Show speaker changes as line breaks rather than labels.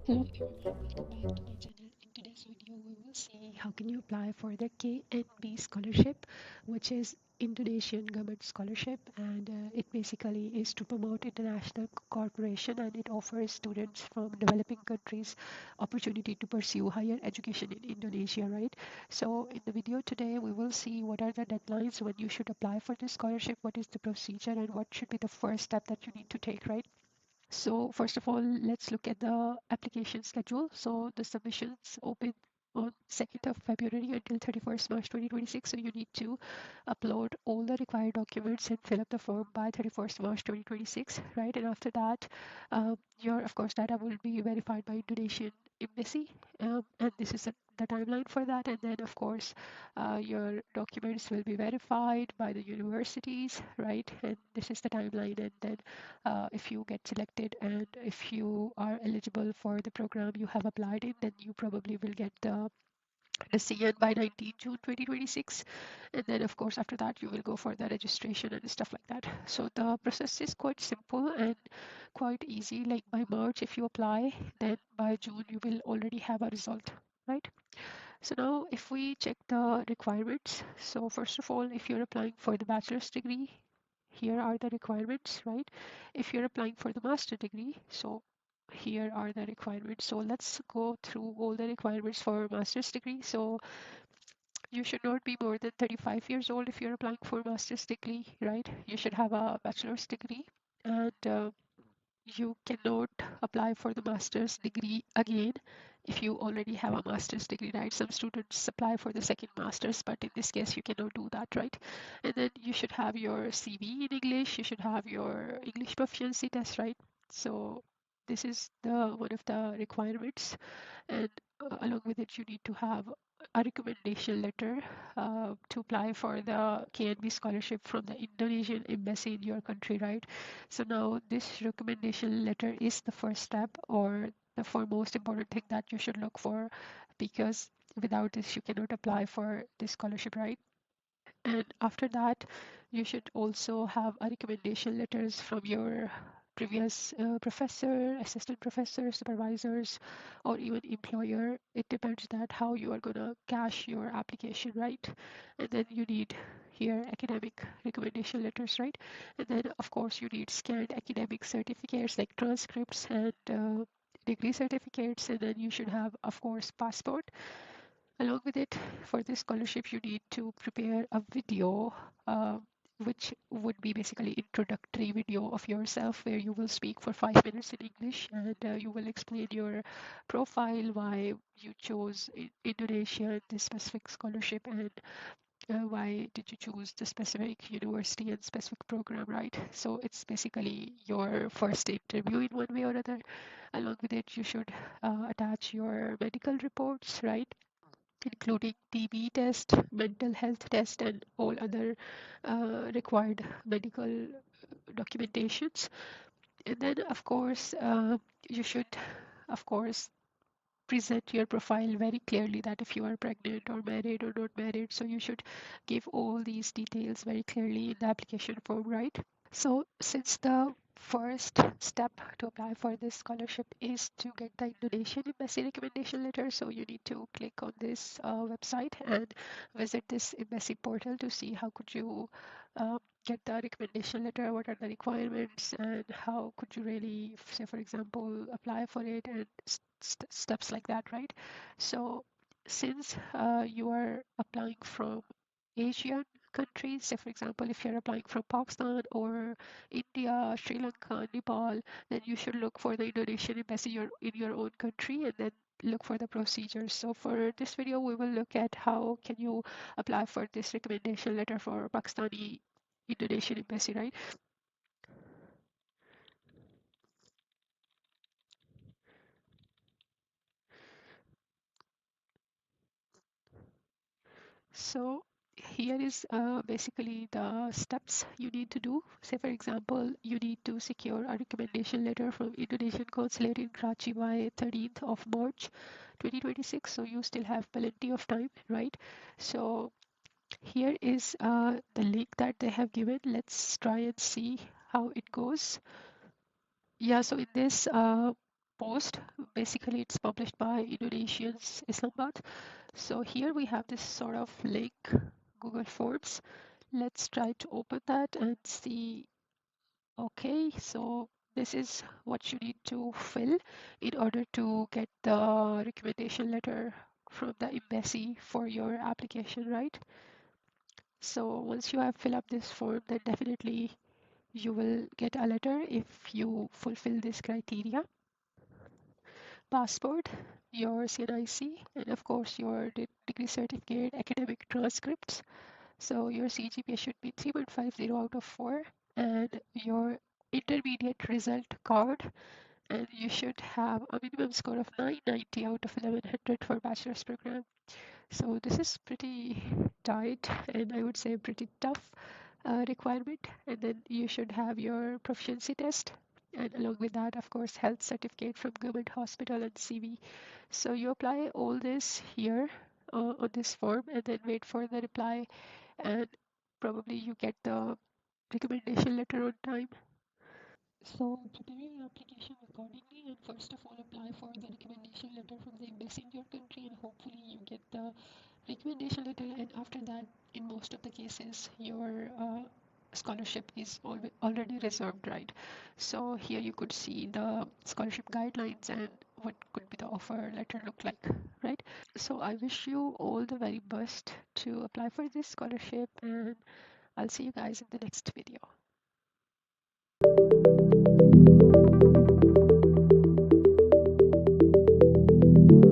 Hello, welcome back to my channel. In today's video, we will see how can you apply for the KNB Scholarship, which is Indonesian government scholarship, and it basically is to promote international cooperation, and it offers students from developing countries opportunity to pursue higher education in Indonesia, right? So in the video today, we will see what are the deadlines when you should apply for this scholarship, what is the procedure, and what should be the first step that you need to take, right? So first of all, let's look at the application schedule. So the submissions open on 2nd of February until 31st March 2026. So you need to upload all the required documents and fill up the form by 31st March 2026, right? And after that, your, of course, data will be verified by Indonesian embassy. And this is the timeline for that. And then, of course, your documents will be verified by the universities, right? And this is the timeline. And then if you get selected and if you are eligible for the program you have applied in, then you probably will get the decision by 19 June 2026. And then, of course, after that, you will go for the registration and stuff like that. So the process is quite simple and quite easy. Like by March, if you apply, then by June, you will already have a result, right? So now if we check the requirements, so first of all, if you're applying for the bachelor's degree, here are the requirements, right? If you're applying for the master degree, so here are the requirements. So let's go through all the requirements for master's degree. So you should not be more than 35 years old if you're applying for master's degree, right? You should have a bachelor's degree, and you cannot apply for the master's degree again if you already have a master's degree, right? Some students apply for the second master's, but in this case you cannot do that, right? And then you should have your CV in English, you should have your English proficiency test, right? So this is the one of the requirements, and along with it you need to have a recommendation letter to apply for the KNB scholarship from the Indonesian embassy in your country, right? So now this recommendation letter is the first step, or the foremost important thing that you should look for, because without this you cannot apply for this scholarship, right? And after that, you should also have a recommendation letters from your previous professor, assistant professor, supervisors, or even employer. It depends that how you are gonna cash your application, right? And then you need here academic recommendation letters, right? And then of course you need scanned academic certificates like transcripts and degree certificates, and then you should have, of course, passport. Along with it, for this scholarship, you need to prepare a video, which would be basically introductory video of yourself, where you will speak for 5 minutes in English, and you will explain your profile, why you chose Indonesia, this specific scholarship, and why did you choose the specific university and specific program, right? So it's basically your first interview in one way or other. Along with it, you should attach your medical reports, right? Including TB test, mental health test, and all other required medical documentations. And then, of course, you should, of course, present your profile very clearly, that if you are pregnant or married or not married. So you should give all these details very clearly in the application form, right? So since the first step to apply for this scholarship is to get the Indonesian embassy recommendation letter, so you need to click on this website and visit this embassy portal to see how could you get the recommendation letter, what are the requirements, and how could you really, say for example, apply for it, and steps like that, right? So since you are applying from Asian countries, say for example, if you're applying from Pakistan or India, Sri Lanka, Nepal, then you should look for the Indonesian embassy in your own country, and then look for the procedures. So for this video, we will look at how can you apply for this recommendation letter for Pakistani Indonesian embassy, right? So here is basically the steps you need to do. Say for example, you need to secure a recommendation letter from Indonesian consulate in Karachi by 13th of March 2026. So you still have plenty of time, right? So here is the link that they have given. Let's try and see how it goes. Yeah, so in this post. Basically, it's published by Indonesians Islamabad. So here we have this sort of link, Google Forms. Let's try to open that and see. Okay, so this is what you need to fill in order to get the recommendation letter from the embassy for your application, right? So once you have filled up this form, then definitely you will get a letter if you fulfill this criteria. Passport, your CNIC, and of course your degree certificate, academic transcripts. So your CGPA should be 3.50 out of 4, and your intermediate result card, and you should have a minimum score of 990 out of 1100 for bachelor's program. So this is pretty tight and I would say pretty tough requirement. And then you should have your proficiency test. And along with that, of course, health certificate from government hospital and CV. So you apply all this here on this form and then wait for the reply. And probably you get the recommendation letter on time. So prepare your application accordingly and first of all apply for the recommendation letter from the embassy in your country and hopefully you get the recommendation letter, and after that in most of the cases your scholarship is already reserved, right? So here you could see the scholarship guidelines and what could be the offer letter look like, right? So I wish you all the very best to apply for this scholarship and I'll see you guys in the next video.